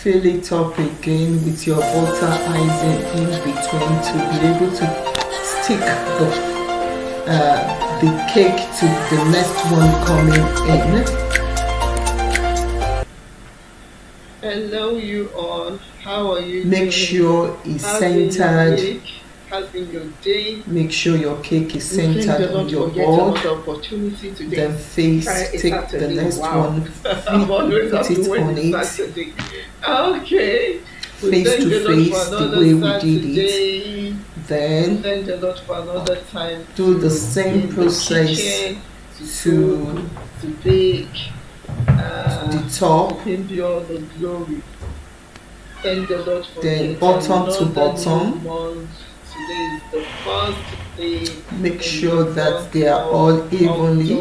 fill it up again with your butter icing in between to be able to stick the cake to the next one coming in. Hello you all, how are you Make doing? sure it's How's centered. How's been your day? Make sure your cake is centered on your board. Opportunity today. Then take the next one, put it on it. Okay. Face to face the way we did it. Then thank the Lord for another time. Do the same process to bake. The top. Him be all the glory. Thank the Lord for then bottom to bottom. Today is the first day. Make sure that they are all evenly.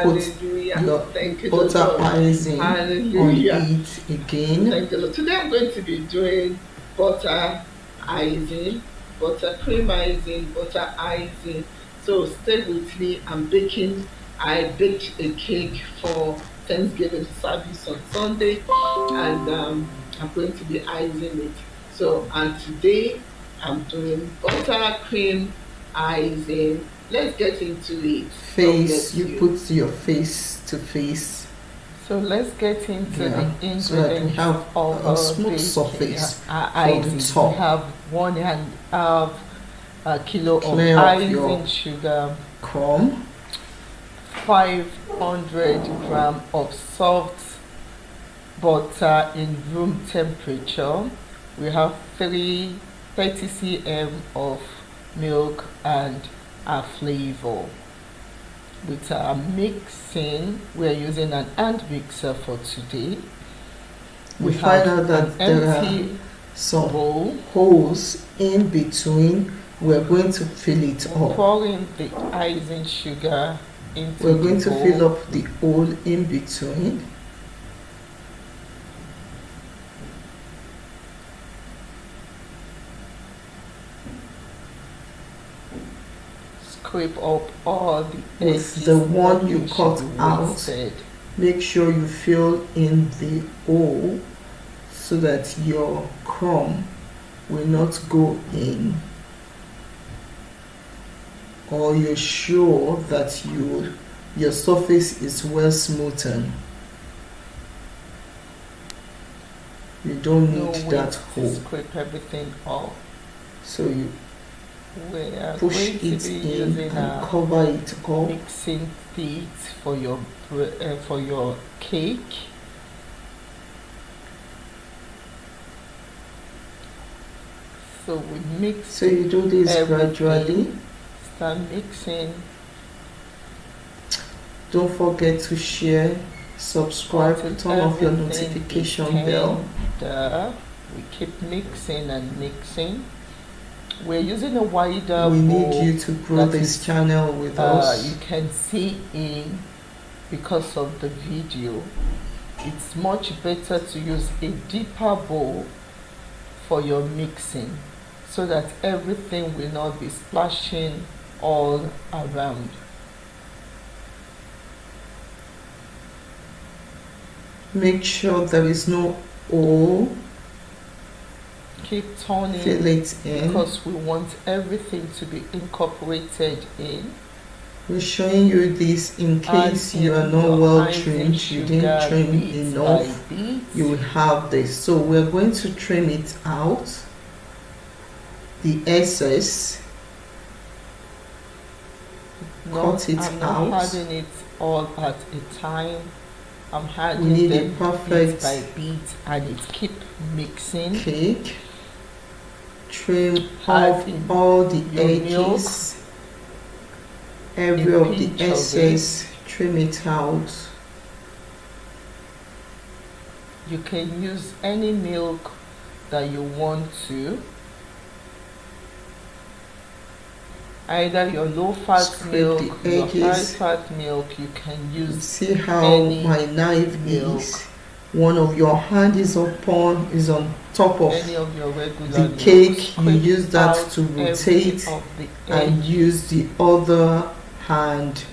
Put your butter icing on it again. Thank the Lord. Today I'm going to be doing butter icing, buttercream icing, butter icing. So stay with me. I baked a cake for Thanksgiving service on Sunday, and I'm going to be icing it. So, and today I'm doing buttercream icing. Let's get into it. Face, you put your face to face. So let's get into the ingredients so that we have of a smooth surface for the top. We have 1.5 kilo of icing sugar, crumb, 500 grams of soft butter in room temperature. We have 30 cm of milk and a flavor. With our mixing, we're using an hand mixer for today. We find out that there are some holes in between. We're going to fill it up. Pouring the icing sugar into We're going to fill up the hole in between. Scrape up all the edges. With the one you cut out, make sure you fill in the hole so that your crumb will not go in, or you're sure that your surface is well smoothened. You don't need that hole. Scrape everything off. So you push it in and cover it up. Mixing things for your cake. So we mix. So you do this gradually. Start mixing. Don't forget to share, subscribe, turn off your notification bell. We keep mixing and mixing. We're using a wider We need you to grow this channel with us. You can see in, because of the video, it's much better to use a deeper bowl for your mixing so that everything will not be splashing all around. Make sure there is no hole. Keep turning, fill it in, because we want everything to be incorporated in. We're showing you this in case you are not well trimmed, you didn't trim enough, you will have this. So we're going to trim it out, the excess, cut it out. I'm not adding it all at a time. I'm adding we need them a perfect bit by bit, and it keep mixing. Cake. Trim off all the edges, every of the excess, trim it out. You can use any milk that you want to, either your low-fat milk, your high-fat milk. You can use. See how my knife is. One of your hand is on top of the cake. You use that to rotate and use the other hand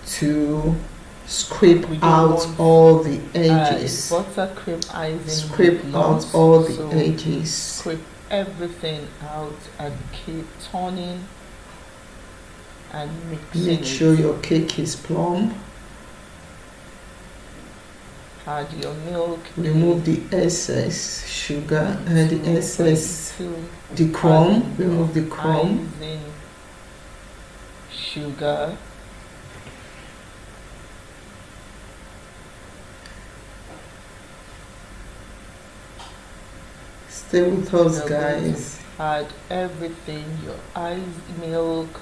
to scrape We don't out want all the edges. buttercream icing Scrape with out lumps, all the so edges. scrape everything out and keep turning and mixing Make sure your cake is plump. Add your milk. Remove the excess sugar and the excess, the add crumb. your Remove the crumb. icing sugar. Stay with us, You're going guys. to add everything, your ice milk,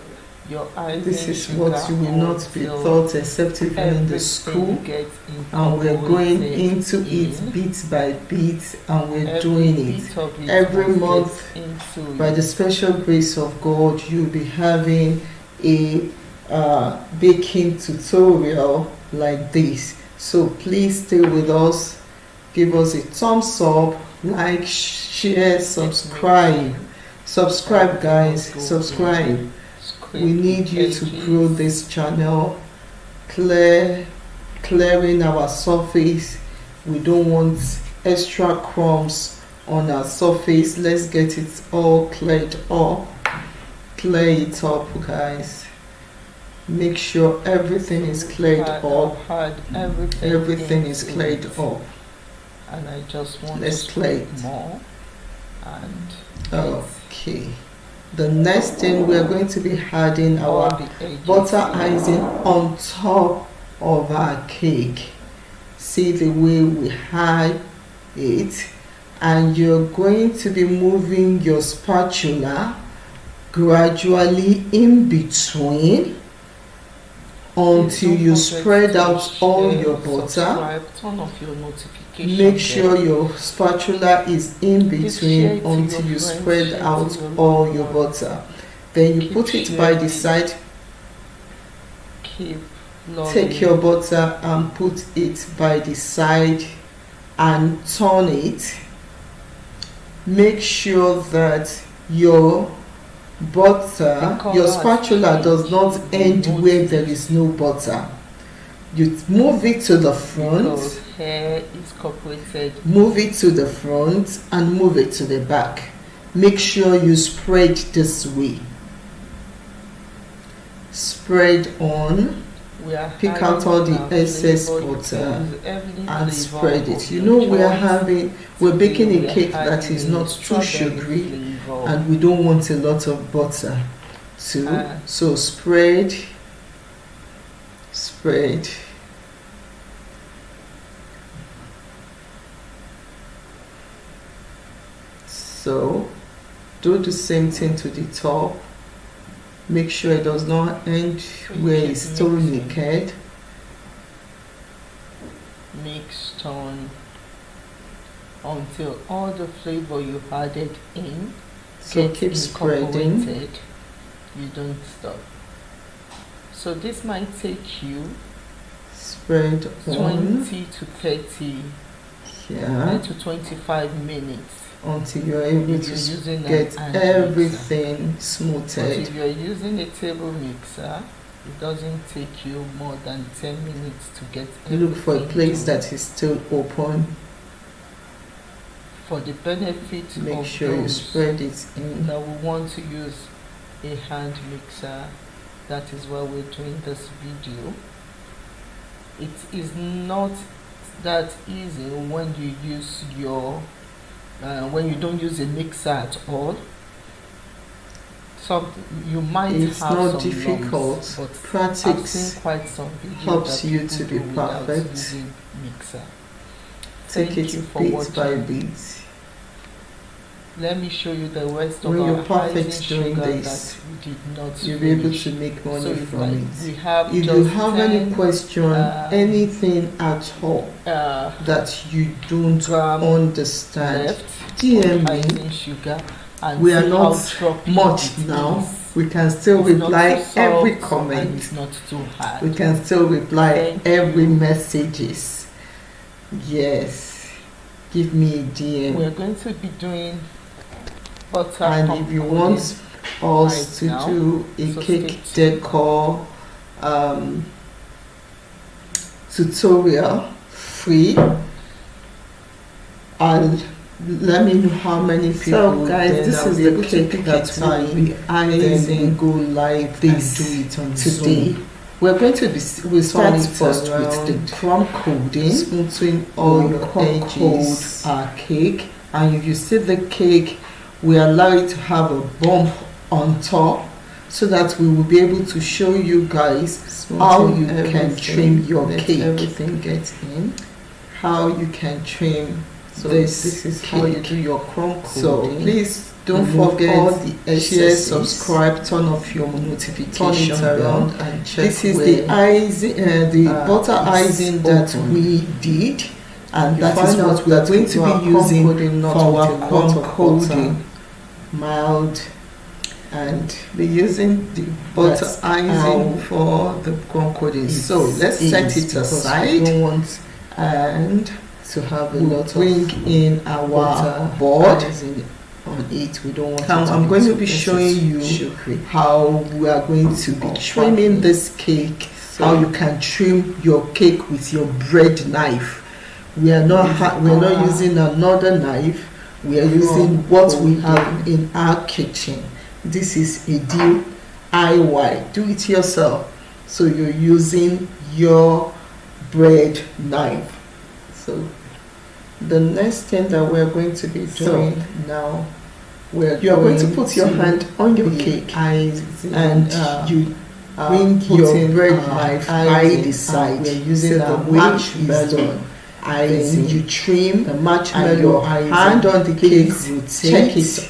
your icing This is sugar, what you will not be until taught except if you're in the school. gets And we're going incorporated into in. it bit by bit, and we're Every doing bit it. of it Every must month, get into by it. the special grace of God, you'll be having a baking tutorial like this. So please stay with us. Give us a thumbs up, like, share, subscribe. Subscribe, guys. Subscribe. We need you to grow this channel. Clearing our surface. We don't want extra crumbs on our surface. Let's get it all cleared up. Clear it up, guys. Make sure everything is cleared up. Everything is cleared up. And I just want Let's to clear put it. more. And Okay. The next thing, we are going to be adding all our the edges. butter icing on top of our cake. See the way we hide it, and you're going to be moving your spatula gradually in between until you spread out all your butter. Turn off your notification Make sure your spatula is in between until you spread out all your butter. Then you put it by the side. Take your butter and put it by the side and turn it. Make sure that your spatula does not end where there is no butter. You move it to the front, hair is incorporated. Move it to the front and move it to the back. Make sure you spread this way. Spread on. Pick out all the excess butter and spread it. You know we're baking a cake that is not too sugary, and we don't want a lot of butter too. So spread. So do the same thing to the top. Make sure it does not end where it's still naked. Mix turn until all the flavor you added in So keep spreading. You don't stop. So this might take you Spread on. 20 to 30 to 25 minutes until you're able to get everything smoothed. But if you're using a table mixer, it doesn't take you more than 10 minutes to get everything. Look for a place that is still open. For the benefit Make of sure you spread it in. Now we want to use a hand mixer. That is why we're doing this video. It is not that easy when you use your when you don't use a mixer at all. You might it's have not some difficult. lumps, but Practice I've seen quite some videos helps that you people to be do without perfect. using mixer. Take Thank you it for bit watching. by bit. Let me show you the rest of When our you're perfect icing doing sugar this, that we did not you'll be able finish. to make money So from like it. we have If just you have 10, any question, anything at all that you don't gram understand, left DM me. icing sugar, and We are see not how droppy much it now. is. We can still It's not reply too soft every and comment. it's not too hard. We can still reply Thank every you. messages. Yes. Give me a DM. We're going to be doing butter And if you want us right now, to do a so cake stay tuned. decor tutorial free, and let me know how many people. So guys, this is the cake that we icing go live this and do it on today. We're going to be, we'll start first with the crumb coating, smoothing all your edges our cake, and if you see the cake, we allow it to have a bump on top so that we will be able to show you guys how you can trim your cake. Everything gets in, how you can trim. So this is how you do your crumb coating. So please don't forget all the share, subscribe, turn off your notification, turn it around, and check. This is the icing, the butter icing that we did, and that is what we are going to be using for our crumb coating. Mild, and be using the butter icing for the crumb coating. So let's set it aside. We don't want and to have a lot of bring in our board on it. We don't want I'm going to be showing you how we are going to be trimming this cake, how you can trim your cake with your bread knife. We are not using another knife. We are using what we have in our kitchen. This is a DIY, do it yourself. So you're using your bread knife. So the next thing that we're going to be doing now, you're going to put your hand on your cake and you bring your bread knife by the side. We're using the marshmallow. Then you trim the marshmallow, hand on the cake, check it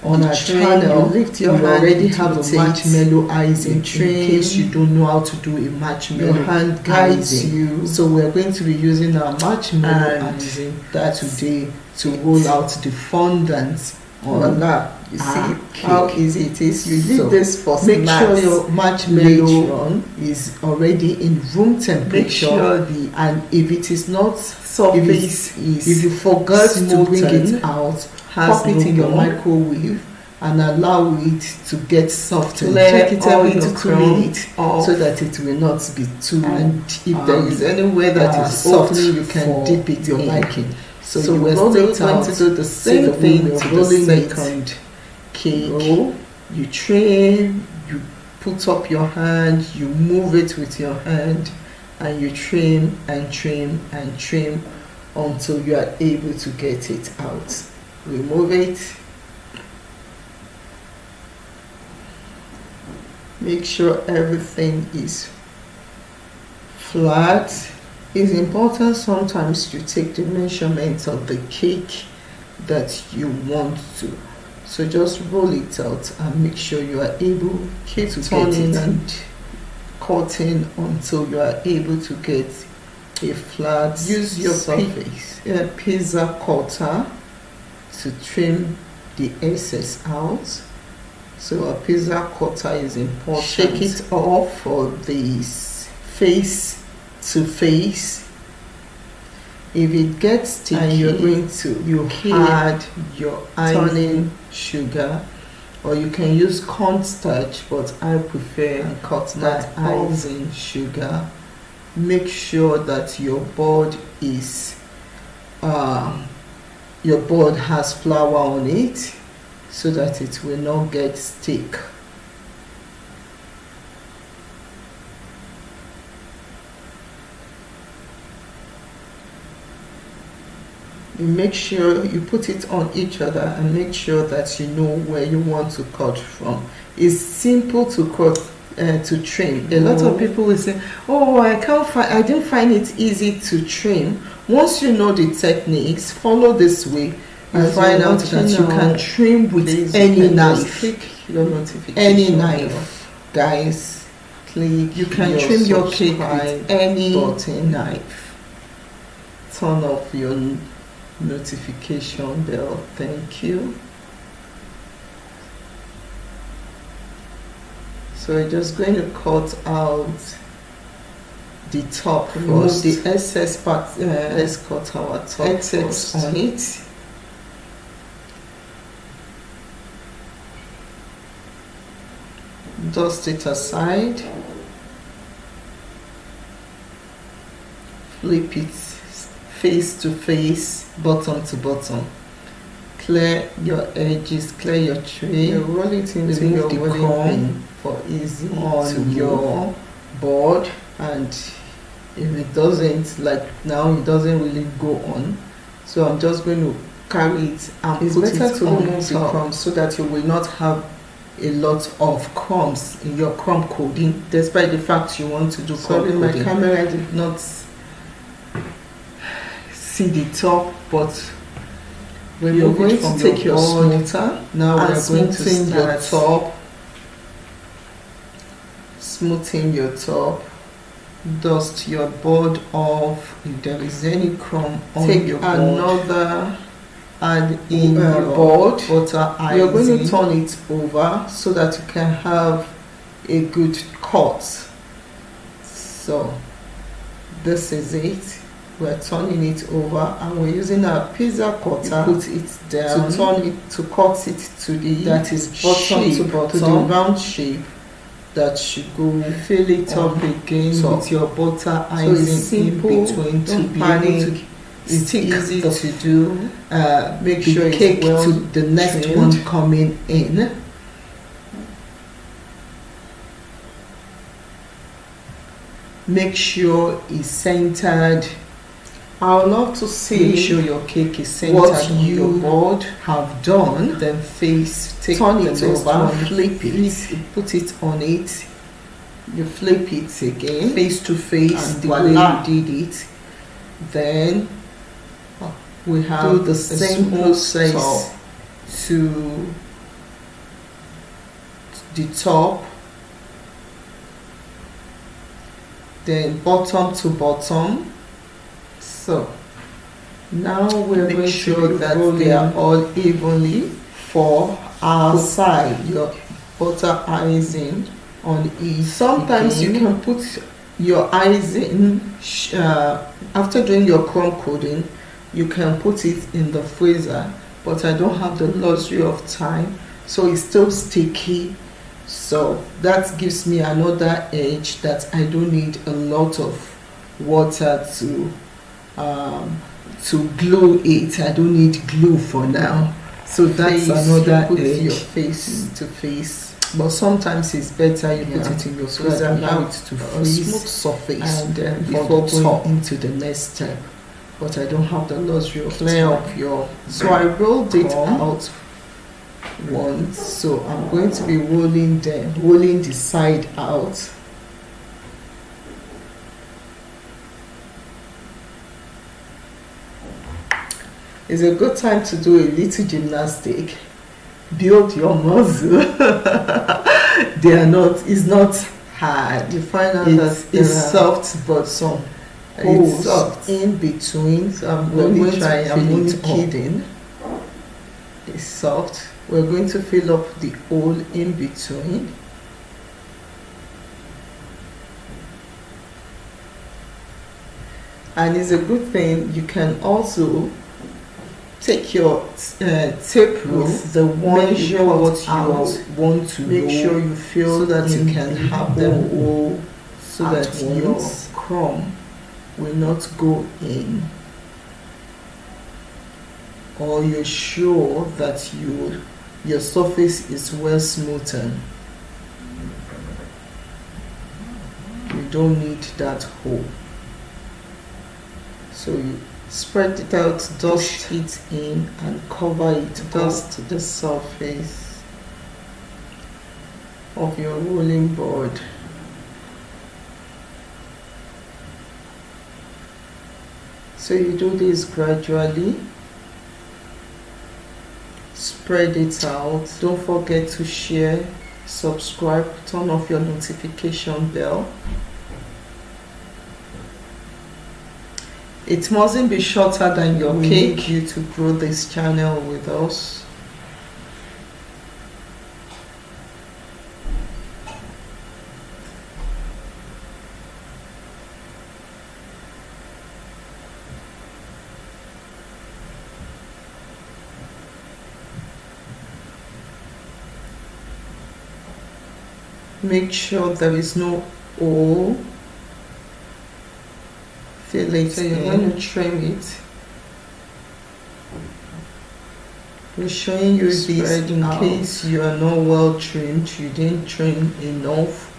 on our channel. You lift your hand, already have a marshmallow icing. In case you don't know how to do a marshmallow, your hand guides you. So we're going to be using our marshmallow icing today to roll out the fondant. Voila! You see how easy it is. You leave this for make sure your marshmallow is already in room temperature. And if it is not surface, if you forgot to bring it out, pop it in your microwave and allow it to get soft. Check it every 2 minutes so that it will not be too. And if there is anywhere that is soft, you can dip it your liking. So we're still going to do the same thing to the second cake. You trim, you put up your hand, you move it with your hand, and you trim and trim and trim until you are able to get it out. Remove it. Make sure everything is flat. It's important sometimes you take the measurements of the cake that you want to. So just roll it out and make sure you are able to turn in and cutting until you are able to get a flat use your surface. Pizza cutter to trim the excess out. So a pizza cutter is important. Shake it off for this face to face. If it gets sticky and you're going to add your turning sugar, or you can use cornstarch, but I prefer that icing sugar. Make sure that your board is your board has flour on it so that it will not get stick. You make sure you put it on each other and make sure that you know where you want to cut from. It's simple to cut to trim. A lot of people will say, oh, I didn't find it easy to trim. Once you know the techniques, follow this way, you find out that you can trim with any knife. Click your notification. Any knife, guys. Click. You can trim your cake with any knife. Turn off your notification bell. Thank you. So we're just going to cut out the top first. The excess part. Let's cut our top excess on it. Dust it aside. flip it face to face, bottom to bottom. Clear your edges, clear your tray. You roll it into your rolling pin for easy on your board, and if it doesn't, like now, it doesn't really go on, so I'm just going to carry it and put it on the crumbs so that you will not have a lot of crumbs in your crumb coating, despite the fact you want to do crumb coating. My camera did not see the top, but you're going to take your smoother. Now we're going to start top. Smoothing your top. Dust your board off if there is any crumb on your board. Take another, add in your board butter icing. You're going to turn it over so that you can have a good cut. So this is it. We're turning it over and we're using our pizza cutter. Put it down to turn it, to cut it to the, that is bottom shape, to bottom, to the round shape that should go. Fill it up again with your butter icing in between to be able to. It's easy to do. Make sure the cake well to the next trimmed. One coming in. Make sure it's centered. I would love to see. Make sure your cake is centered. What you on your board have done. Then turn it over, flip it, put it on it. You flip it again, face to face, the way you did it. Then we have the same process to the top. Then bottom to bottom. So now we're going to sure that they are all evenly for our side. Your butter icing on each. Sometimes you can put your icing after doing your crumb coating. You can put it in the freezer, but I don't have the luxury of time, so it's still sticky. So that gives me another edge that I don't need a lot of water to glue it. I don't need glue for now, so that's another edge. Your face to face, but sometimes it's better you put it in your freezer, allow it to freeze, smooth surface, and then before going into the next step. But I don't have the luxury of clear up your. So I rolled it out once, so I'm going to be rolling the side out. It's a good time to do a little gymnastic. Build your muscle. It's not hard. You find out that it's soft, but it's soft in between. So I'm only kidding. It's soft. We're going to fill up the hole in between. And it's a good thing you can also take your tape rule, the one measure what you want to make sure you fill so that you can have them all, so that your crumb will not go in, or you're sure that your surface is well smoothened. You don't need that hole. So you spread it out, dust it in, and cover it. Dust the surface of your rolling board. So you do this gradually. Spread it out. Don't forget to share, subscribe, turn off your notification bell. It mustn't be shorter than your cake. Need you to grow this channel with us. Make sure there is no hole. fill it. So you're going to trim it. We're showing you this in case you are not well trimmed, you didn't trim enough,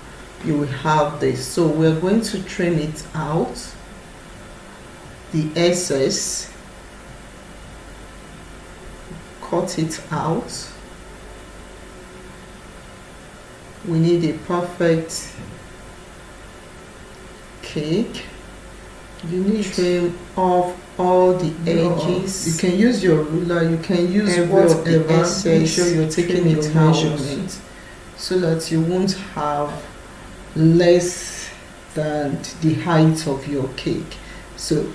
you will have this. So we're going to trim it out, the excess, cut it out. We need a perfect cake. You need to trim off all the edges. You can use your ruler, you can use whatever. Make sure you're taking your measurement so that you won't have less than the height of your cake. So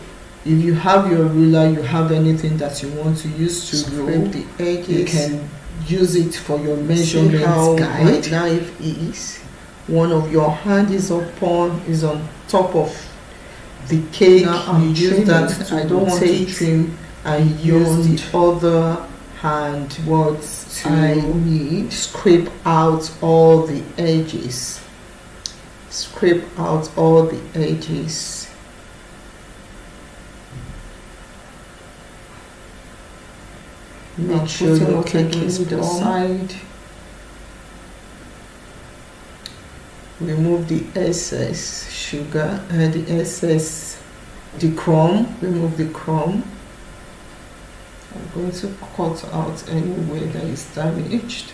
if you have your ruler, you have anything that you want to use to scrape the edges, you can use it for your measurement guide. My knife is, one of your hand is on top of the cake. Now you use that to I don't want to trim and use the other hand to scrape out all the edges. Scrape out all the edges. Make sure your cake is done. Remove the excess sugar and the crumb. Remove the crumb. I'm going to cut out anywhere that is damaged.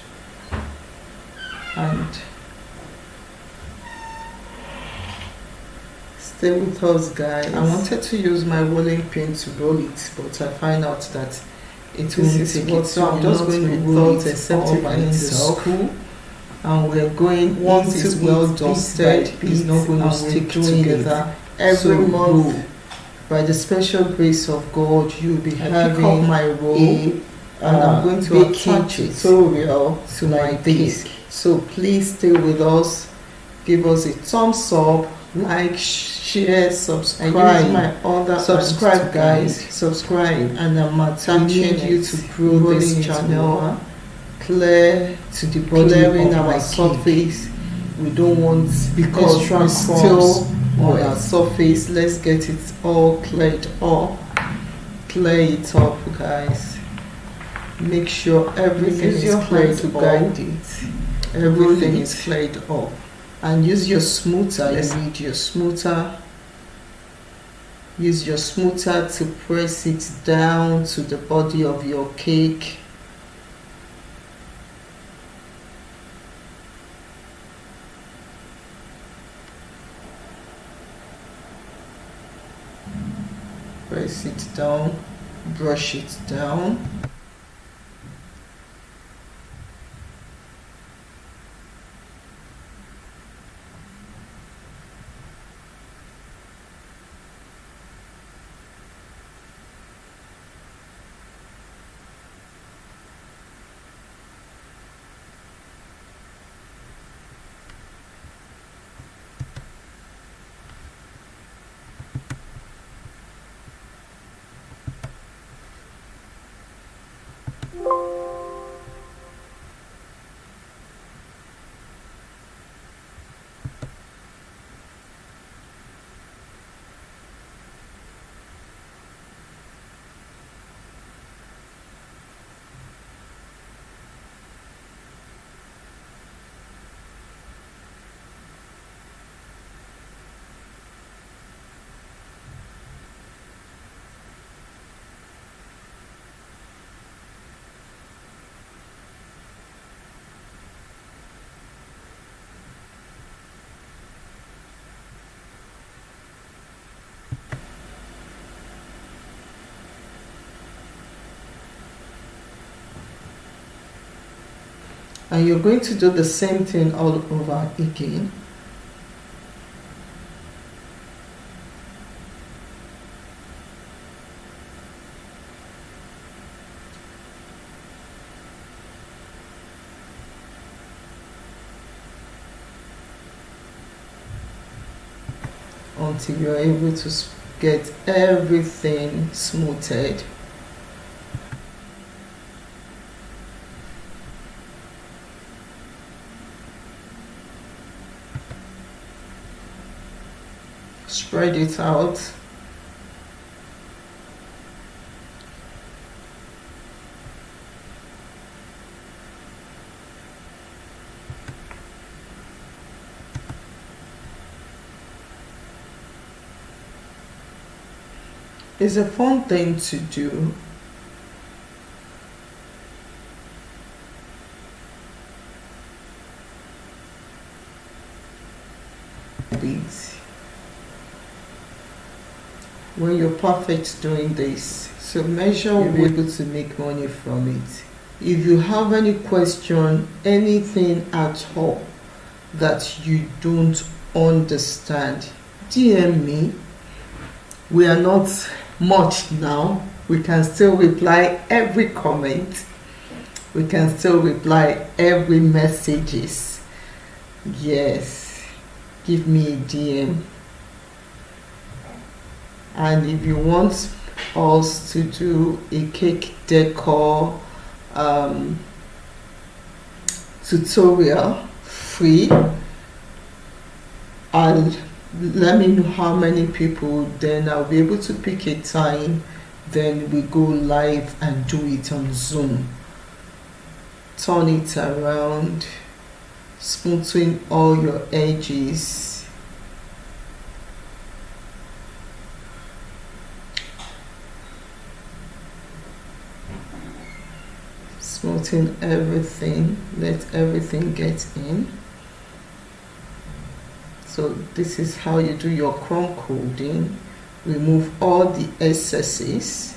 And stay with us, guys. I wanted to use my rolling pin to roll it, but I find out that it won't take it. So I'm just going to roll it except by itself. And we're going, once it's well dusted, it's not going to stick together. Every month, by the special grace of God, you'll be having my roll, and I'm going to attach a tutorial to my cake. So please stay with us, give us a thumbs up, like, share, subscribe. Subscribe, guys, subscribe, and I'm attaching you to grow this channel clear to the bottom of our surface. We don't want, because we're still on our surface, let's get it all cleared up. Clear it up, guys. Make sure everything is cleared to guide it. Everything is cleared up. And use your smoother. You need your smoother. Use your smoother to press it down to the body of your cake. Press it down, brush it down. And you're going to do the same thing all over again. Until you're able to get everything smoothed. Spread it out It's a fun thing to do. When you're perfect doing this, so measure, you'll be able to make money from it. If you have any question, anything at all that you don't understand, DM me. We are not much now. We can still reply every comment. We can still reply every messages. Yes, give me a DM. And if you want us to do a cake decor tutorial free, and let me know how many people, then I'll be able to pick a time, then we go live and do it on Zoom. Turn it around, smoothing all your edges. Smoothing everything, let everything get in. So this is how you do your crumb coating. Remove all the excesses,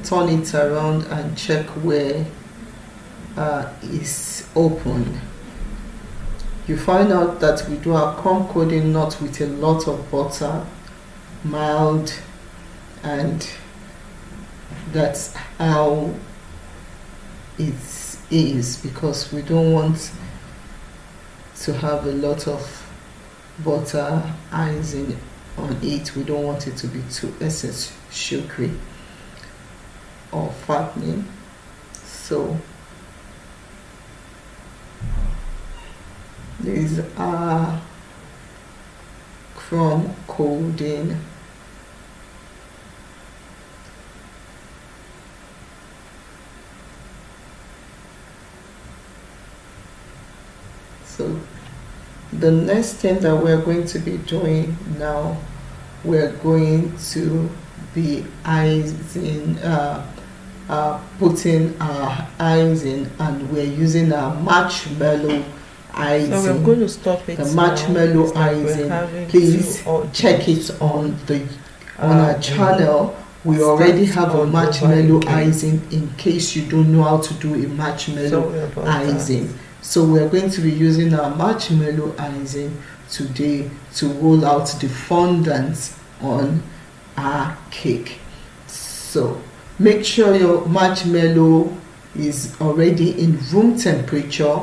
turn it around and check where is open. You find out that we do our crumb coating not with a lot of butter, mild, and that's how it is, because we don't want to have a lot of butter icing on it. We don't want it to be too excess sugary or fattening. So these are crumb coating. So the next thing that we're going to be doing now, we're going to be icing, putting our icing, and we're using our marshmallow icing. So we're going to stop it. The marshmallow icing, please check it on our channel. We already have a marshmallow icing in case you don't know how to do a marshmallow icing. So we're going to be using our marshmallow icing today to roll out the fondant on our cake. So make sure your marshmallow is already in room temperature,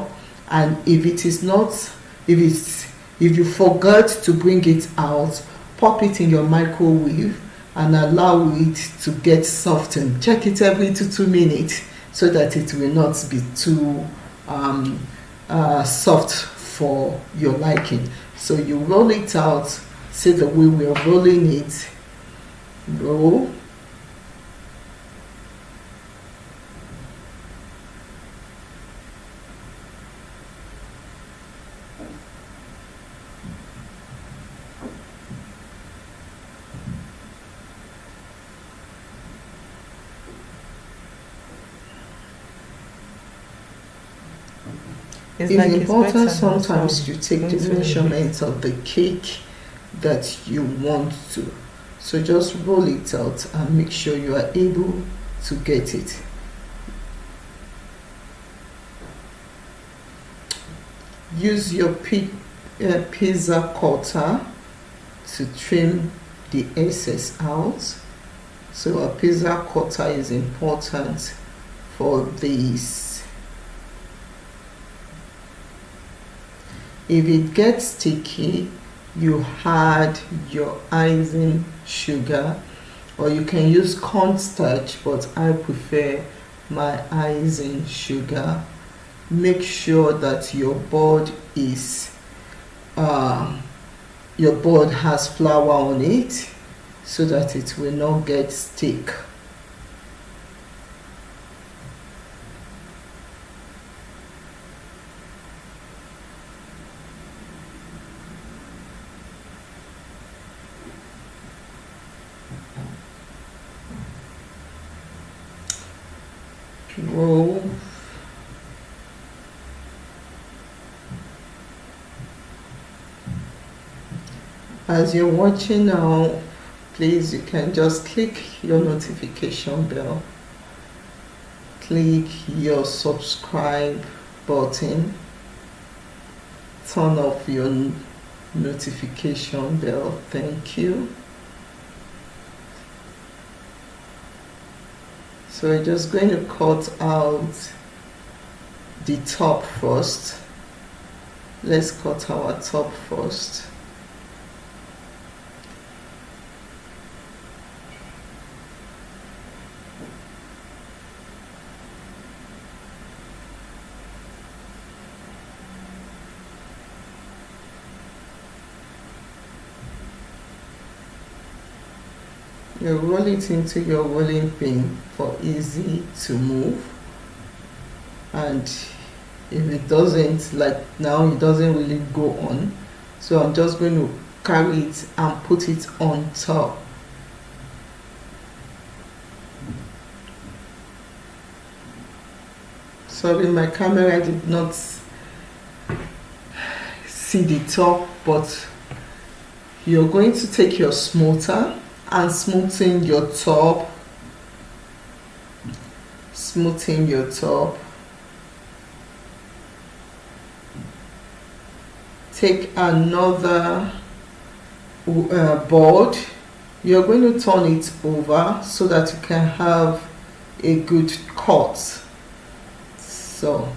and if it is not, if you forgot to bring it out, pop it in your microwave and allow it to get softened. Check it every 2 minutes so that it will not be too soft for your liking. So you roll it out, see the way we are rolling it. Roll. It's important sometimes you take the measurements of the cake that you want to. So just roll it out and make sure you are able to get it. Use your pizza cutter to trim the excess out. So a pizza cutter is important for this. If it gets sticky, you add your icing sugar, or you can use cornstarch, but I prefer my icing sugar. Make sure that your board is your board has flour on it so that it will not get stick. roll. As you're watching now, please, you can just click your notification bell, click your subscribe button, turn off your notification bell. Thank you. So we're just going to cut out the top first. Let's cut our top first. You roll it into your rolling pin for easy to move, and if it doesn't, like now, it doesn't really go on, so I'm just going to carry it and put it on top. Sorry, my camera did not see the top, but you're going to take your smoother and smoothen your top, smoothing your top. Take another board. You're going to turn it over so that you can have a good cut. So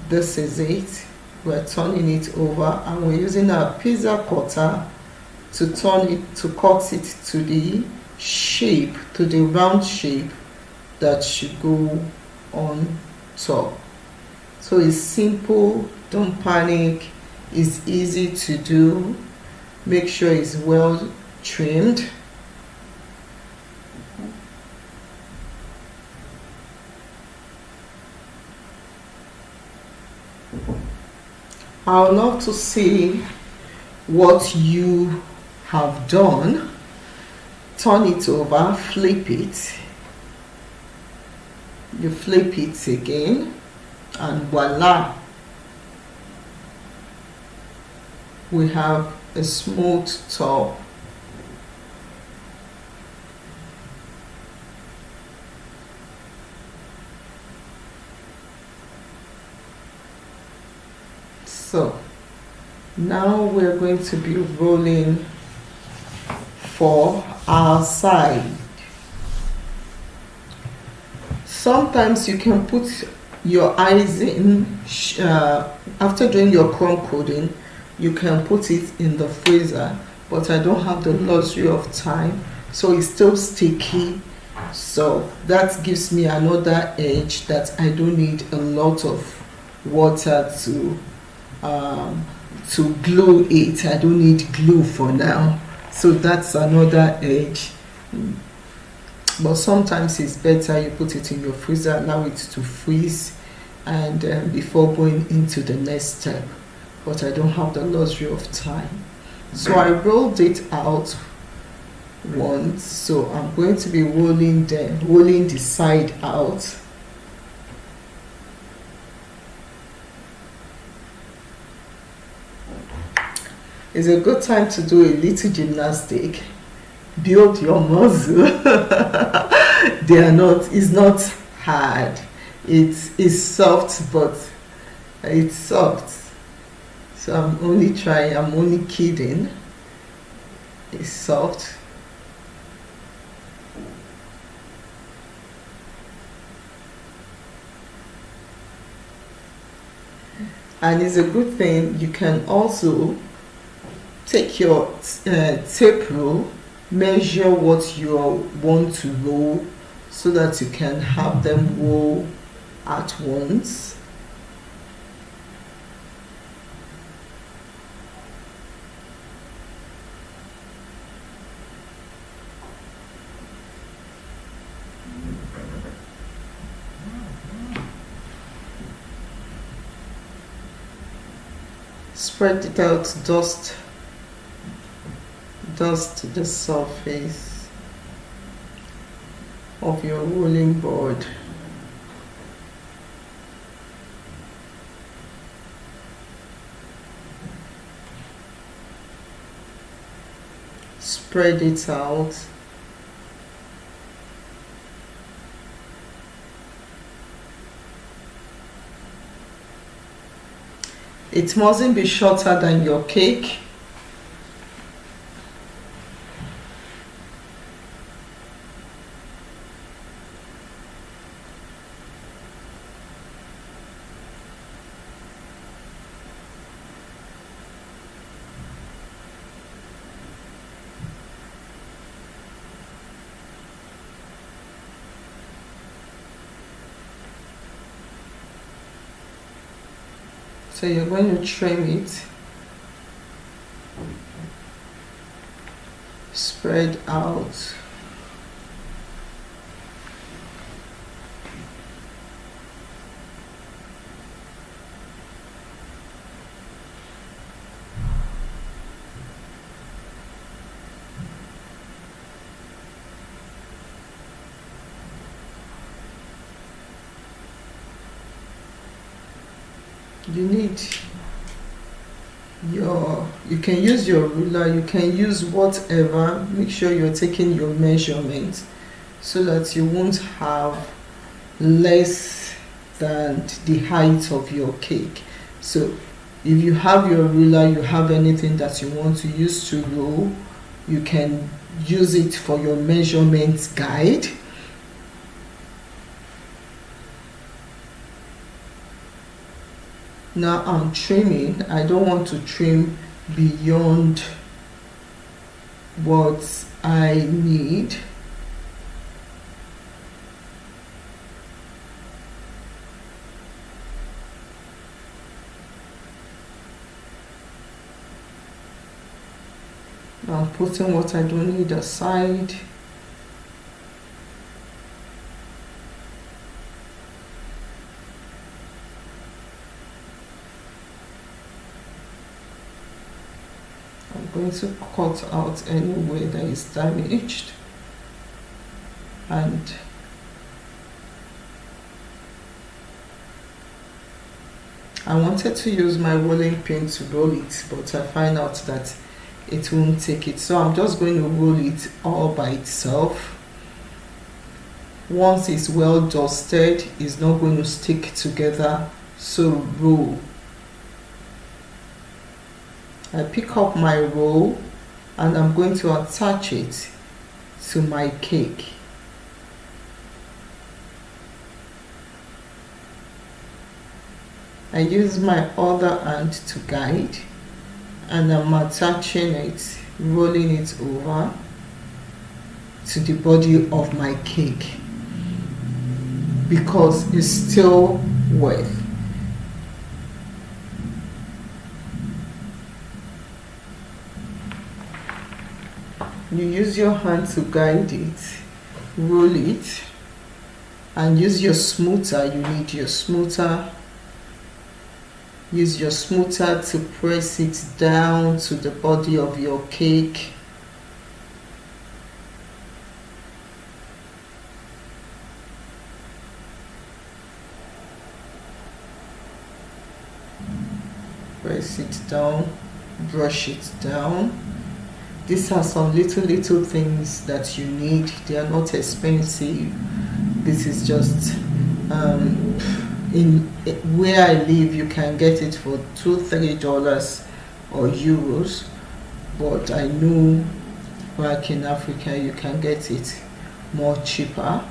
this is it. We're turning it over and we're using our pizza cutter to turn it, to cut it to the shape, to the round shape that should go on top. So it's simple, don't panic, it's easy to do. Make sure it's well trimmed. I would love to see what you have done. Turn it over, flip it. You flip it again, and voila, we have a smooth top. So now we're going to be rolling for our side. Sometimes you can put your icing after doing your crumb coating, you can put it in the freezer, but I don't have the luxury of time, so it's still sticky. So that gives me another edge that I don't need a lot of water to glue it. I don't need glue for now, so that's another edge. But sometimes it's better you put it in your freezer, allow it to freeze, and before going into the next step. But I don't have the luxury of time, so I rolled it out once. So I'm going to be rolling the side out. It's a good time to do a little gymnastic. Build your muscle. It's not hard. It's soft, but it's soft. So I'm only kidding. It's soft. And it's a good thing you can also take your tape rule, measure what you want to roll so that you can have them roll at once. Spread it out, dust the surface of your rolling board. spread it out. It mustn't be shorter than your cake. So you're going to trim it, spread out. You need you can use your ruler, you can use whatever. Make sure you're taking your measurement so that you won't have less than the height of your cake. So if you have your ruler, you have anything that you want to use to roll, you can use it for your measurement guide. Now I'm trimming. I don't want to trim beyond what I need. I'm putting what I don't need aside. I'm going to cut out anywhere that is damaged, and I wanted to use my rolling pin to roll it, but I find out that it won't take it, so I'm just going to roll it all by itself. Once it's well dusted, it's not going to stick together, so roll. I pick up my roll and I'm going to attach it to my cake. I use my other hand to guide, and I'm attaching it, rolling it over to the body of my cake because it's still wet. You use your hand to guide it, roll it, and use your smoother. You need your smoother. Use your smoother to press it down to the body of your cake. Press it down, brush it down. These are some little things that you need. They are not expensive. This is just in where I live, you can get it for $2-3 or euros, but I know back in Africa you can get it more cheaper.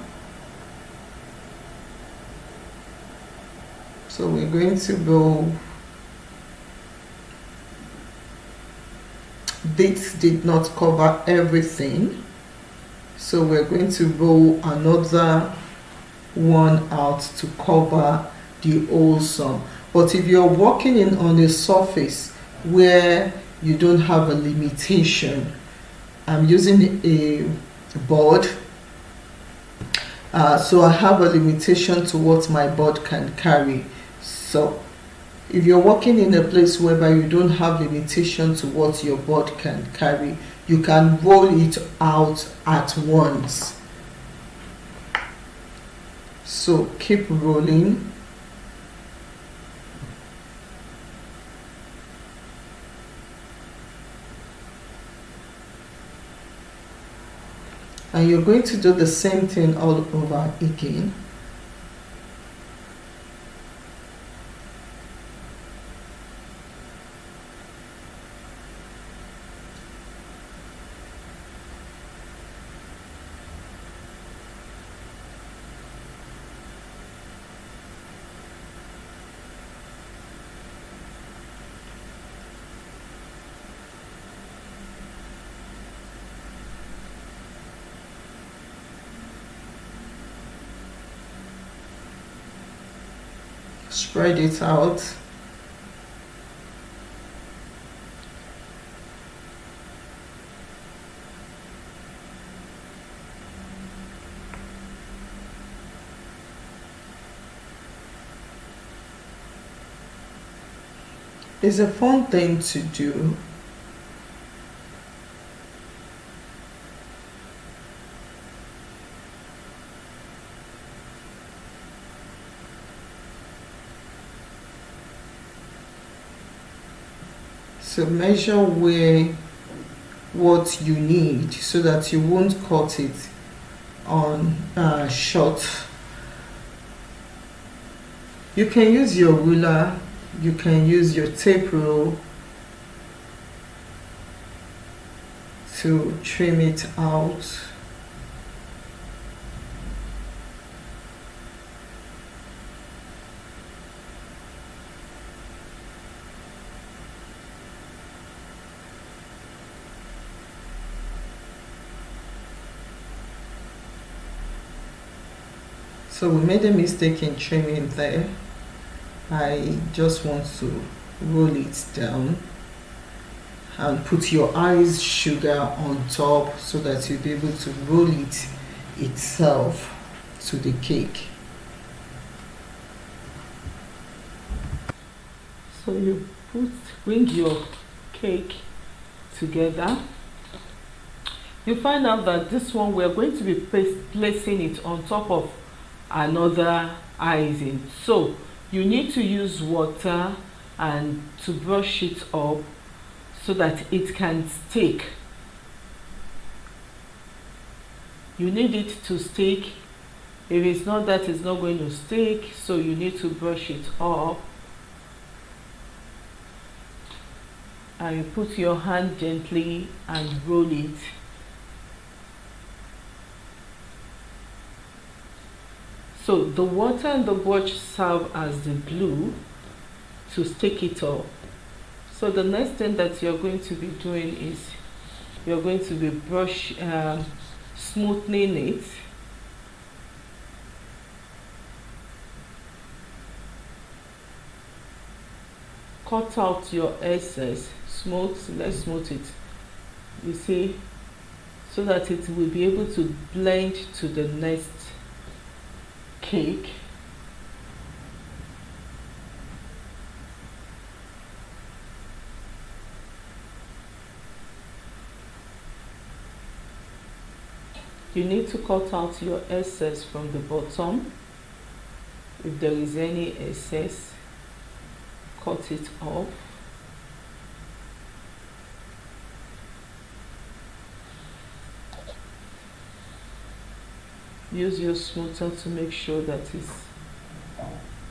So we're going to roll. This did not cover everything, so we're going to roll another one out to cover the whole sum. But if you're working on a surface where you don't have a limitation, I'm using a board, so I have a limitation to what my board can carry. So if you're working in a place whereby you don't have limitation to what your board can carry, you can roll it out at once. So keep rolling. And you're going to do the same thing all over again. Spread it out. It's a fun thing to do. So measure what you need so that you won't cut it on short. You can use your ruler, you can use your tape rule to trim it out. So we made a mistake in trimming there. I just want to roll it down and put your ice sugar on top so that you'll be able to roll it itself to the cake. So you bring your cake together. You find out that this one we're going to be placing it on top of another icing. So you need to use water and to brush it up so that it can stick. You need it to stick. If it's not that, it's not going to stick, so you need to brush it up. And you put your hand gently and roll it. So the water and the brush serve as the glue to stick it up. So the next thing that you're going to be doing is you're going to be smoothing it. Cut out your excess, let's smooth it, you see, so that it will be able to blend to the next cake. You need to cut out your excess from the bottom. If there is any excess, cut it off. Use your smoother to make sure that it's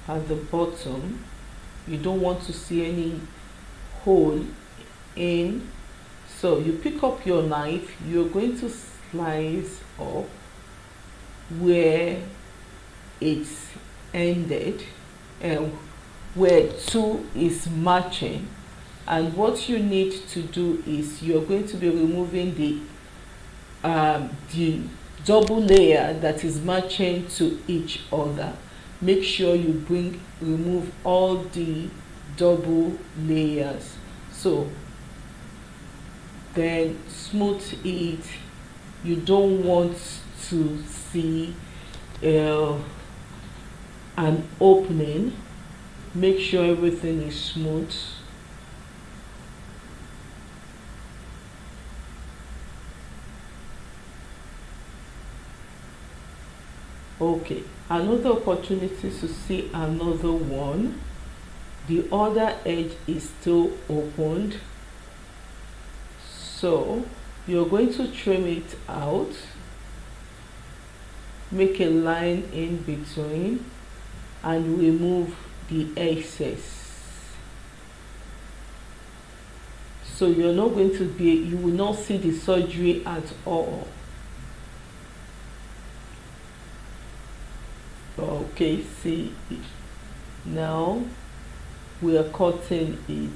at the bottom. You don't want to see any hole in. So you pick up your knife, you're going to slice up where it's ended and where two is matching. And what you need to do is you're going to be removing the double layer that is matching to each other. Make sure you remove all the double layers. So then smooth it. You don't want to see an opening. Make sure everything is smooth. Okay, another opportunity to see another one. The other edge is still opened, so you're going to trim it out make a line in between and remove the excess. So you will not see the surgery at all. Okay, see, now we are cutting it,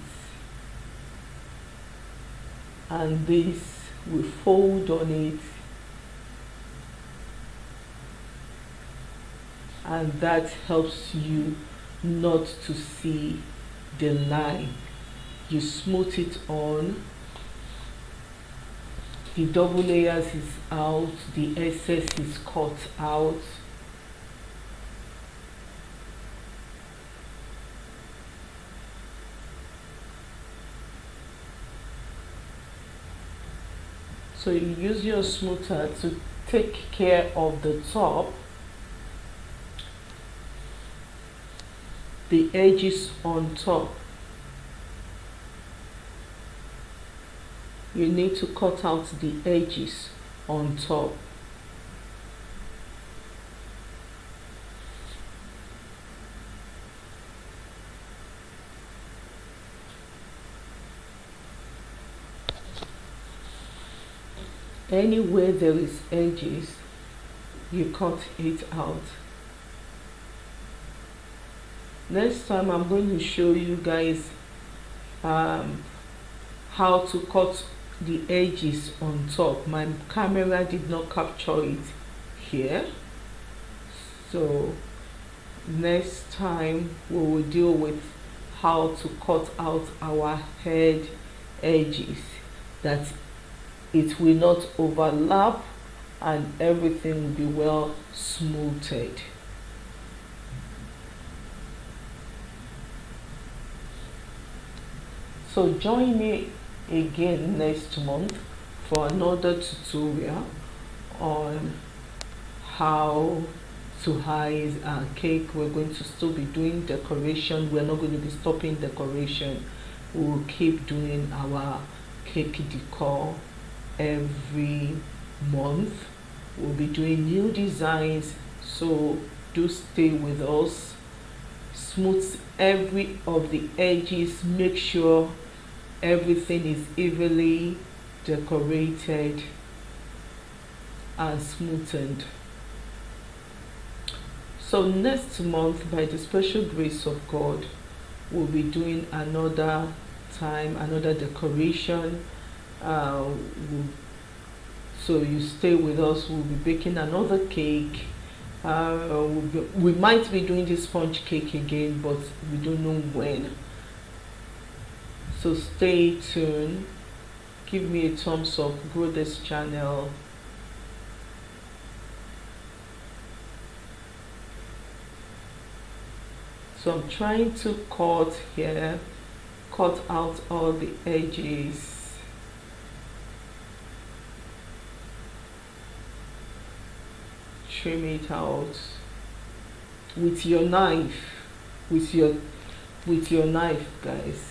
and this we fold on it, and that helps you not to see the line. You smooth it on, the double layers is out, the excess is cut out. So you use your smoother to take care of the top, the edges on top. You need to cut out the edges on top. Anywhere there is edges, you cut it out. Next time I'm going to show you guys how to cut the edges on top. My camera did not capture it here, so next time we will deal with how to cut out our head edges, that it will not overlap and everything will be well smoothed. So join me again next month for another tutorial on how to ice our cake. We're going to still be doing decoration. We're not going to be stopping decoration. We will keep doing our cake decor every month. We'll be doing new designs, so do stay with us. Smooth every of the edges, make sure everything is evenly decorated and smoothed. So next month, by the special grace of God, we'll be doing another decoration. So you stay with us. We'll be baking another cake. We might be doing this sponge cake again, but we don't know when. So stay tuned. Give me a thumbs up. Grow this channel. So I'm trying to cut here, cut out all the edges. Trim it out with your knife, with your knife, guys.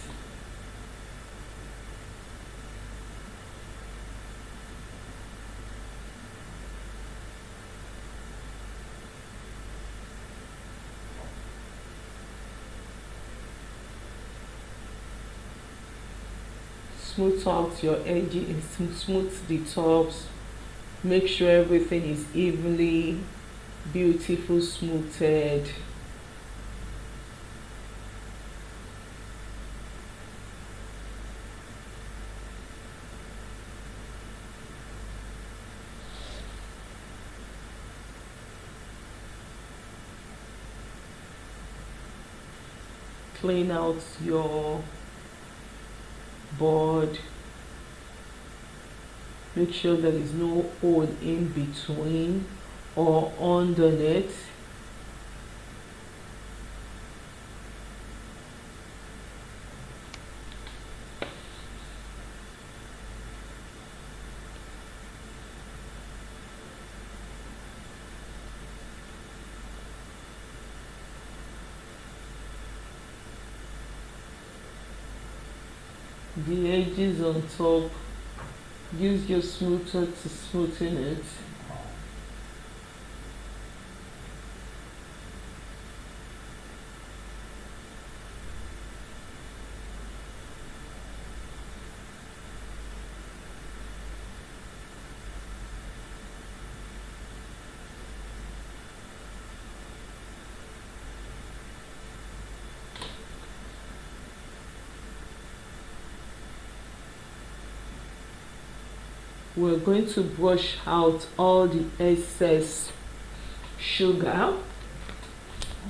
Smooth out your edges, smooth the tops. Make sure everything is evenly, beautiful, smoothed. Clean out your board. Make sure there is no hole in between or underneath. The edges on top, use your smoother to smoothen it. we're going to brush out all the excess sugar.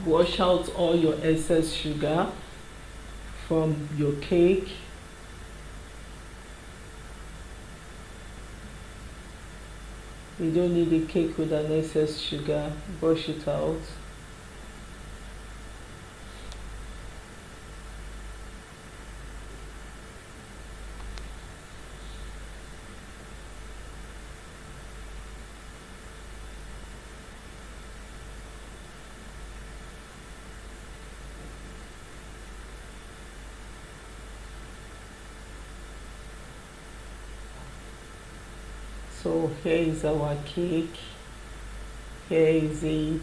Wash out all your excess sugar from your cake. You don't need a cake with an excess sugar. Brush it out. So here is our cake. Here is it.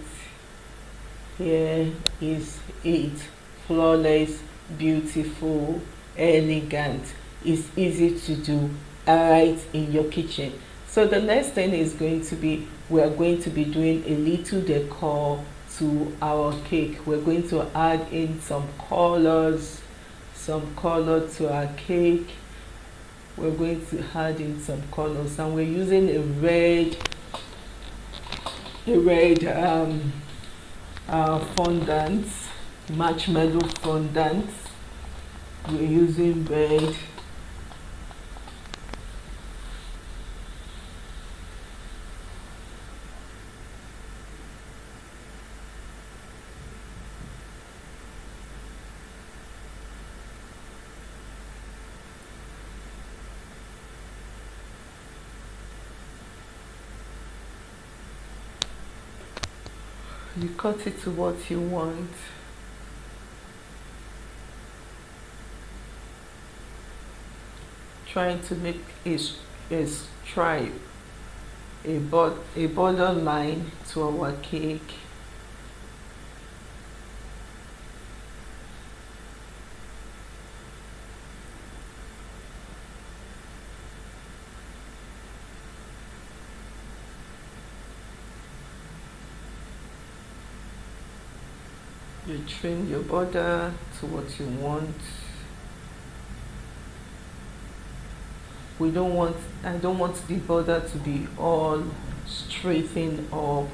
Here is it. Flawless, beautiful, elegant. It's easy to do right in your kitchen. So the next thing is going to be, we are going to be doing a little decor to our cake. We're going to add in some colors to our cake. We're going to add in some colors, and we're using a red fondant, marshmallow fondant. We're using red. You cut it to what you want. Trying to make a stripe, a border line to our cake. You trim your border to what you want. I don't want the border to be all straightened up.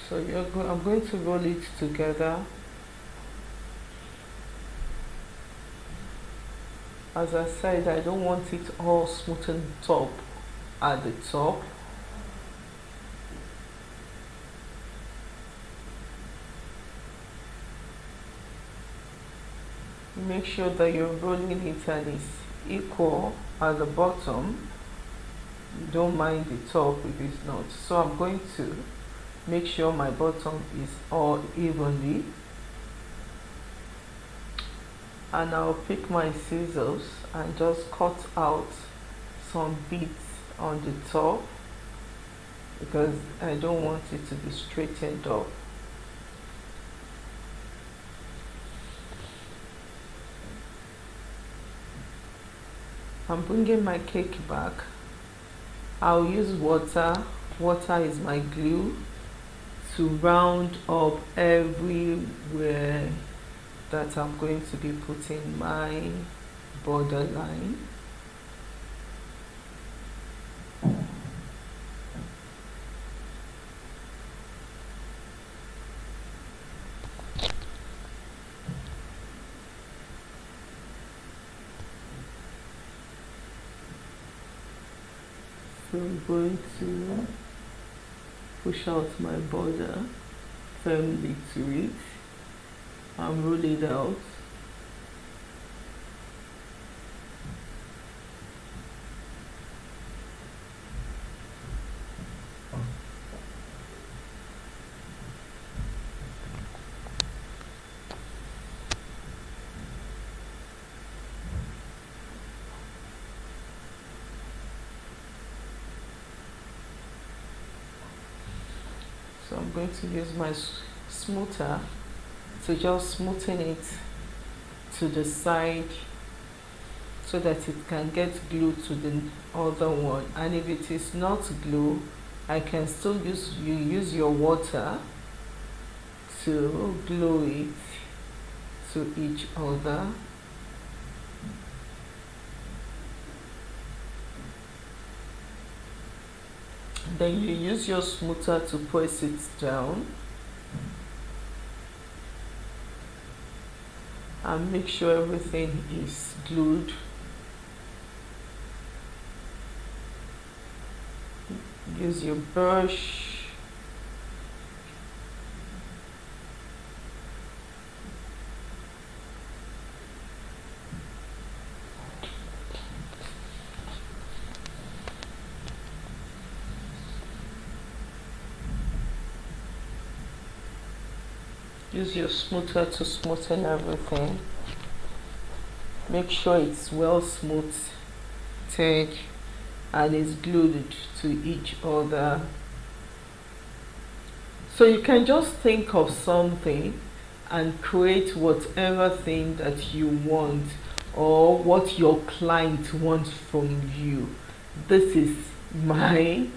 So I'm going to roll it together. As I said, I don't want it all smoothened top at the top. Make sure that you're rolling it and it's equal at the bottom. You don't mind the top if it's not. So I'm going to make sure my bottom is all evenly, and I'll pick my scissors and just cut out some bits on the top because I don't want it to be straightened up. I'm bringing my cake back. I'll use water. Water is my glue to round up everywhere that I'm going to be putting my borderline. So I'm going to push out my border firmly to it and roll it out. So I'm going to use my smoother to just smoothen it to the side so that it can get glued to the other one. And if it is not glue, I can still use your water to glue it to each other. Then you use your smoother to press it down and make sure everything is glued. Use your brush. Use your smoother to smoothen everything. Make sure it's well smoothed and is glued to each other. So you can just think of something and create whatever thing that you want or what your client wants from you. This is I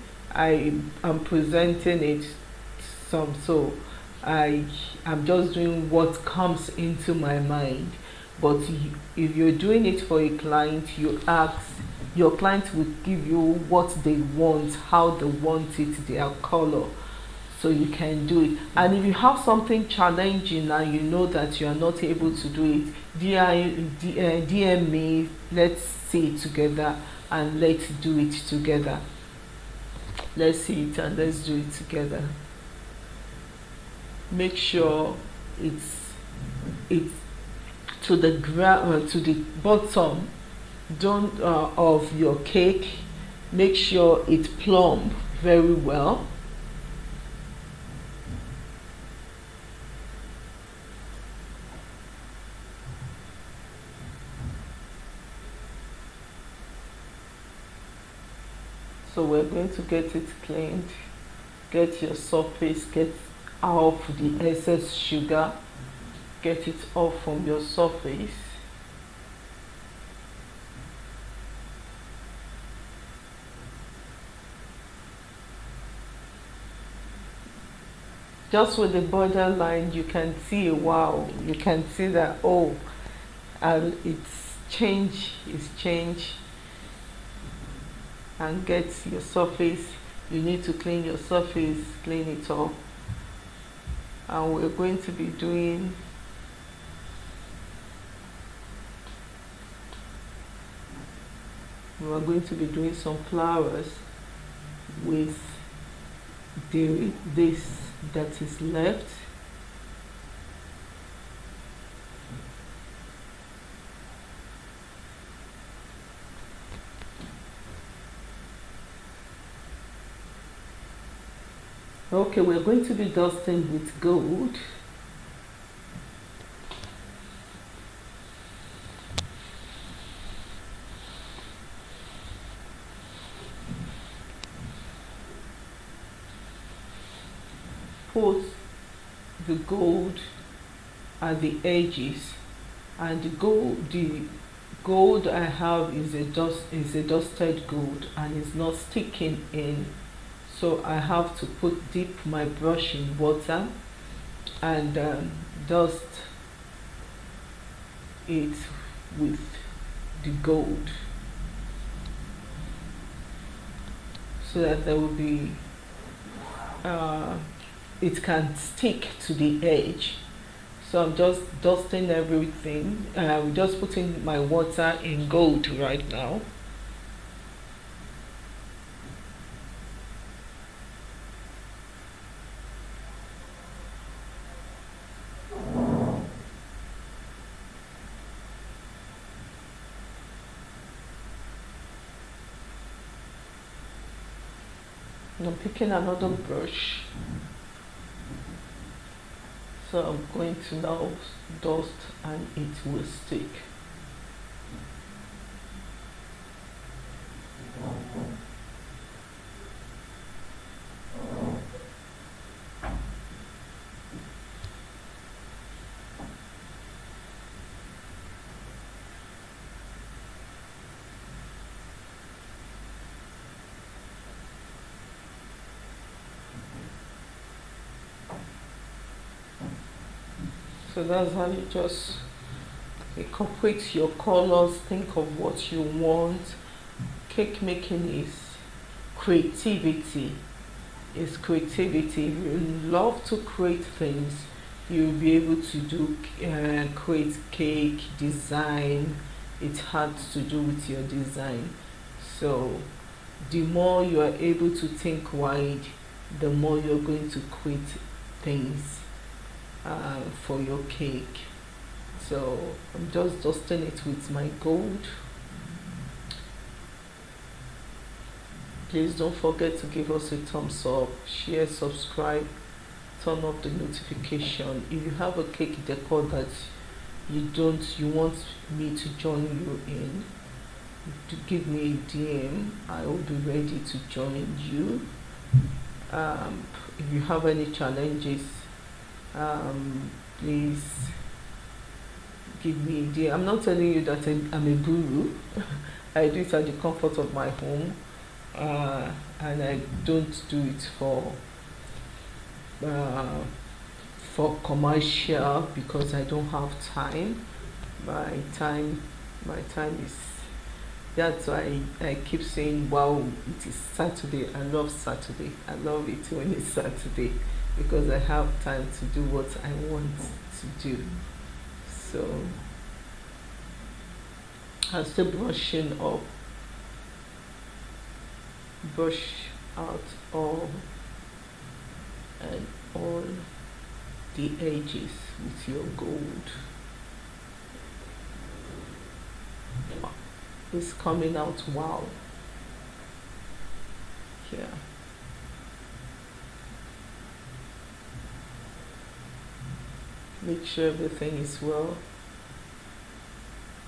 am presenting it so I'm just doing what comes into my mind. But if you're doing it for a client, you ask, your client will give you what they want, how they want it, their color, so you can do it. And if you have something challenging and you know that you are not able to do it, DM me, let's see it together and let's do it together. Let's see it and let's do it together. Make sure it's to the to the bottom of your cake. Make sure it's plump very well. So we're going to get it cleaned. Get your surface, get off the excess sugar, get it off from your surface. Just with the borderline, you can see, wow, you can see that, oh, it's change. And get your surface. You need to clean your surface, clean it up. And we're going to be doing some flowers with this that is left. Okay, we're going to be dusting with gold. Put the gold at the edges, and the gold I have is a dusted gold and it's not sticking in. So I have to dip my brush in water and dust it with the gold so that there will be it can stick to the edge. So I'm just dusting everything. I'm just putting my water in gold right now. I'm picking another brush, so I'm going to now dust and it will stick. So that's how you just incorporate your colors, think of what you want. Cake making is creativity. It's creativity. If you love to create things, you'll be able to do create cake design. It has to do with your design. So the more you are able to think wide, the more you're going to create things for your cake. So I'm just dusting it with my gold. Please don't forget to give us a thumbs up, share, subscribe, turn up the notification. If you have a cake decor that you want me to join you in, to give me a DM. I will be ready to join you. If you have any challenges, please give me a DM. I'm not telling you that I'm a guru. I do it at the comfort of my home, and I don't do it for commercial because I don't have time. My time is. That's why I keep saying, wow, it is Saturday. I love Saturday. I love it when it's Saturday because I have time to do what I want to do. So I'm still brushing up. Brush out all the edges with your gold. It's coming out wow. Yeah. Make sure everything is well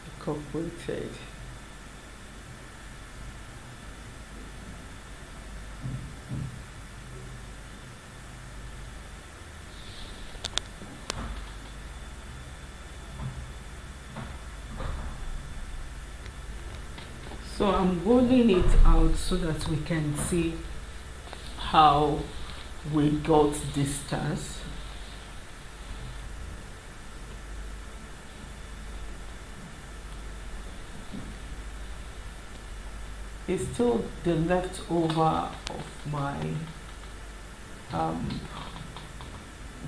incorporated. So I'm rolling it out so that we can see how we got the stars. It's still the leftover of my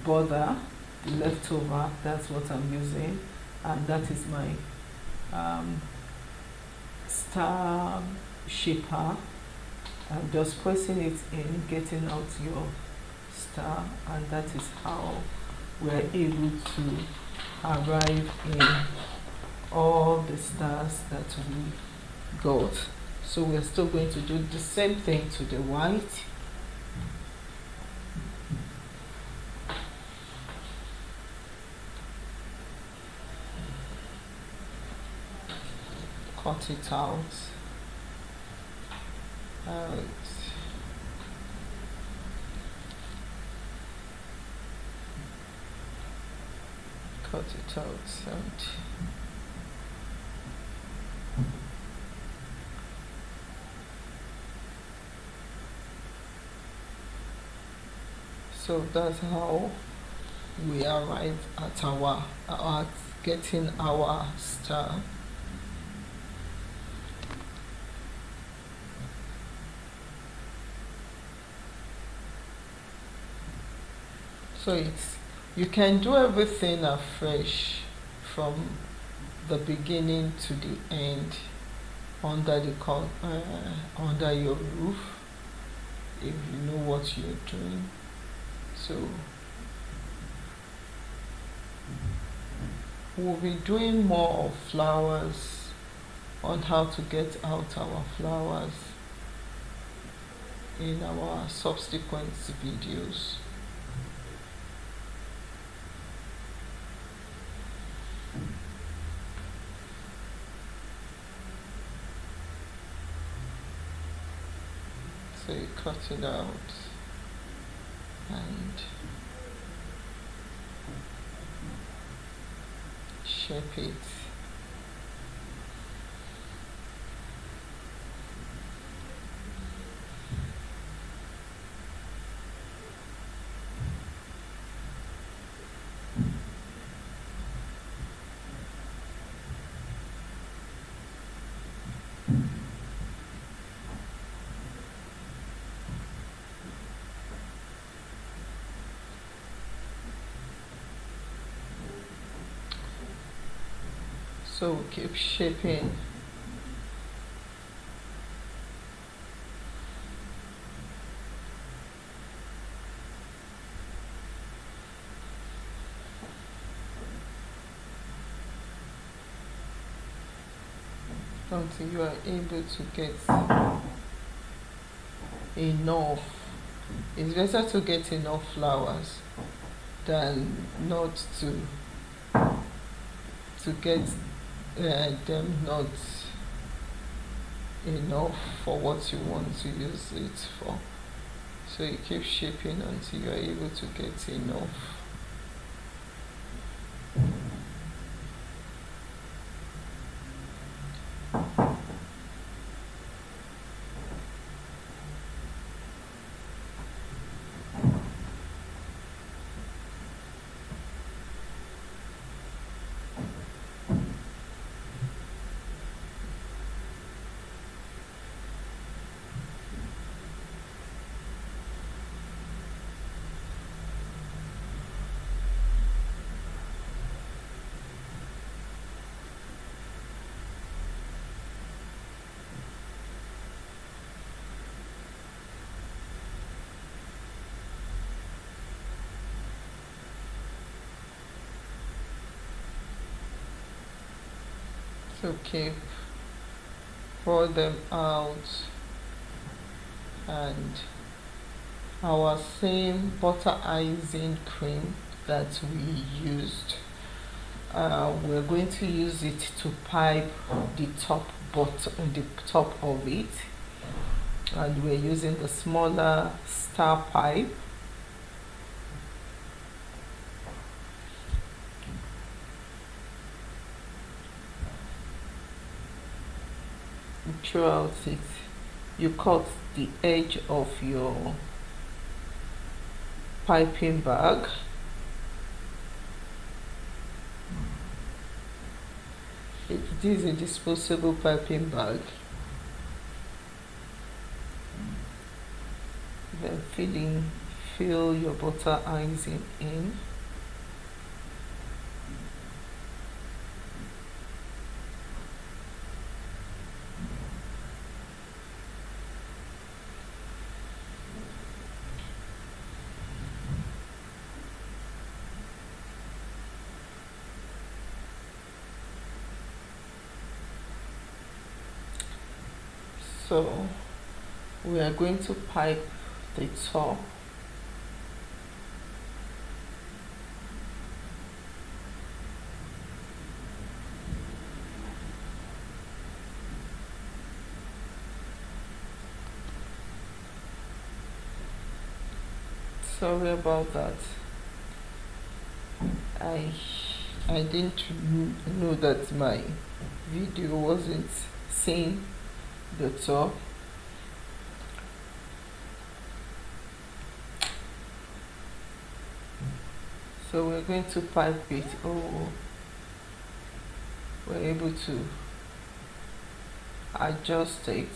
border, the leftover, that's what I'm using, and that is my star shaper. I'm just pressing it in, getting out your star, and that is how we're able to arrive in all the stars that we got. So we're still going to do the same thing to the white. Cut it out. Cut it out and so that's how we arrive at getting our star. So you can do everything afresh from the beginning to the end under under your roof if you know what you're doing. So we'll be doing more of flowers, on how to get out our flowers in our subsequent videos. So you cut it out and shape it. So we keep shaping. Until you are able to get enough. It's better to get enough flowers than not to get them not enough for what you want to use it for. So you keep shaping until you are able to get enough. So keep pour them out, and our same butter icing cream that we used, we're going to use it to pipe the top of it, and we're using the smaller star pipe. Throughout it, you cut the edge of your piping bag. It is a disposable piping bag. Then fill your butter icing in. So we are going to pipe the top. Sorry about that. I didn't know that my video wasn't saying the top. So we're going to pipe it. Oh, we're able to adjust it.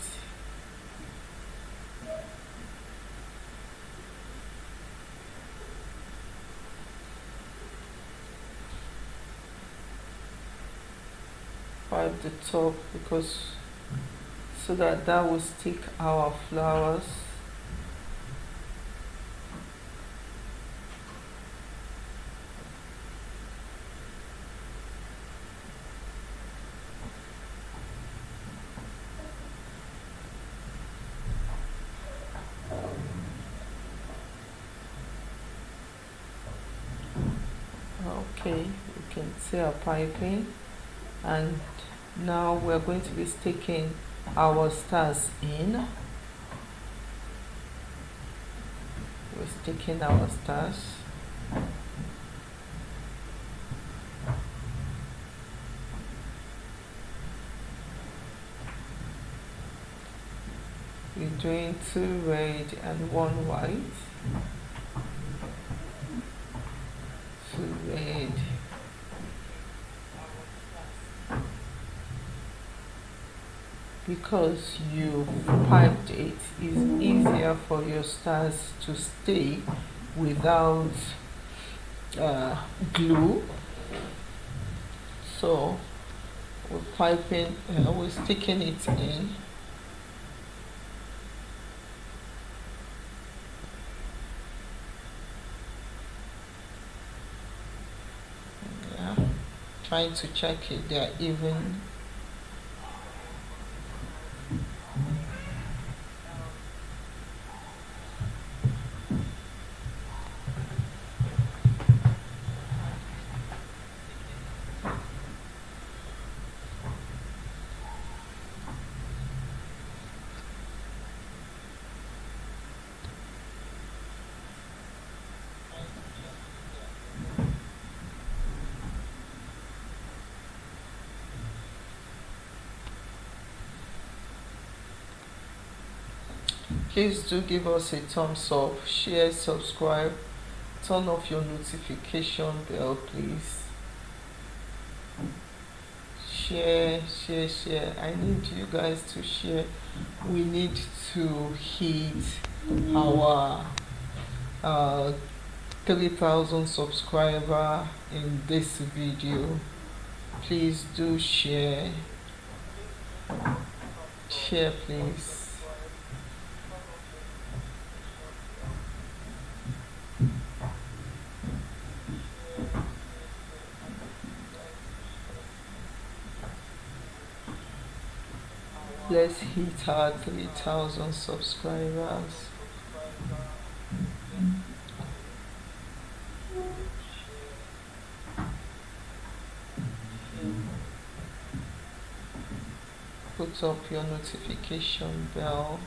Pipe the top because so that will stick our flowers. Okay, you can see our piping, and now we're going to be sticking our stars in. We're sticking our stars. We're doing 2 red and 1 white. 2 red. Because you piped it, it's easier for your stars to stay without glue. So we're piping, we're sticking it in. Yeah, trying to check it, they're even. Please do give us a thumbs up, share, subscribe, turn off your notification bell, please. Share. I need you guys to share. We need to hit our 3,000 subscriber in this video. Please do share please. Let's hit our 3,000 subscribers. Put up your notification bell.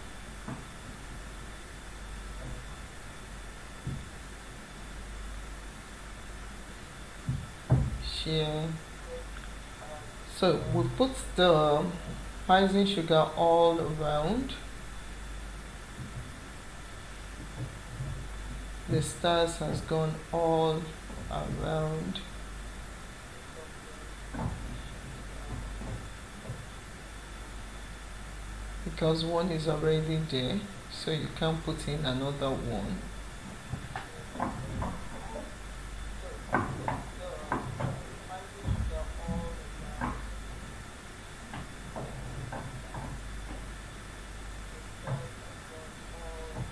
Share. So we put the icing sugar all around. The stars has gone all around. Because one is already there, so you can't put in another one.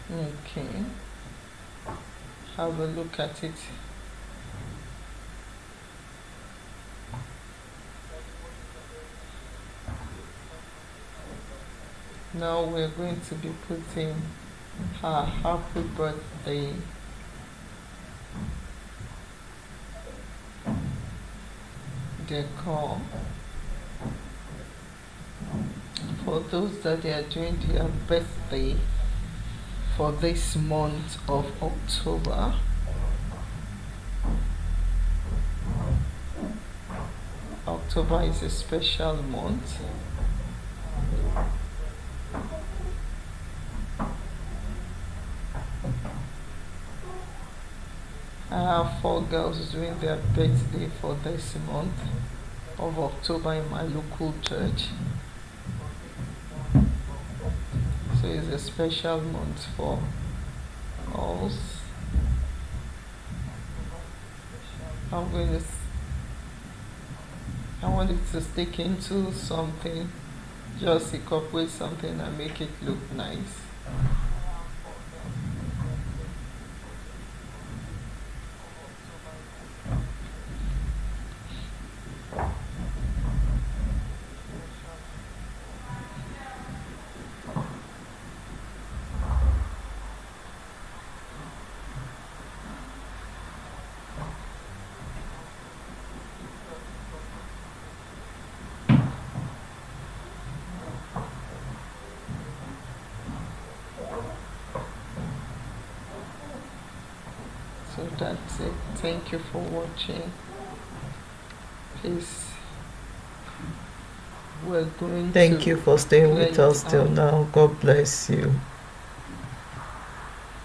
Okay, have a look at it. Now we're going to be putting her happy birthday decor. For those that they are doing their birthday for this month of October, October is a special month. I have 4 girls doing their birthday for this month of October in my local church. So it's a special month for us. I wanted to stick into something, just incorporate something and make it look nice. So that's it. Thank you for watching. Please, we're going Thank you for staying with us till now. God bless you.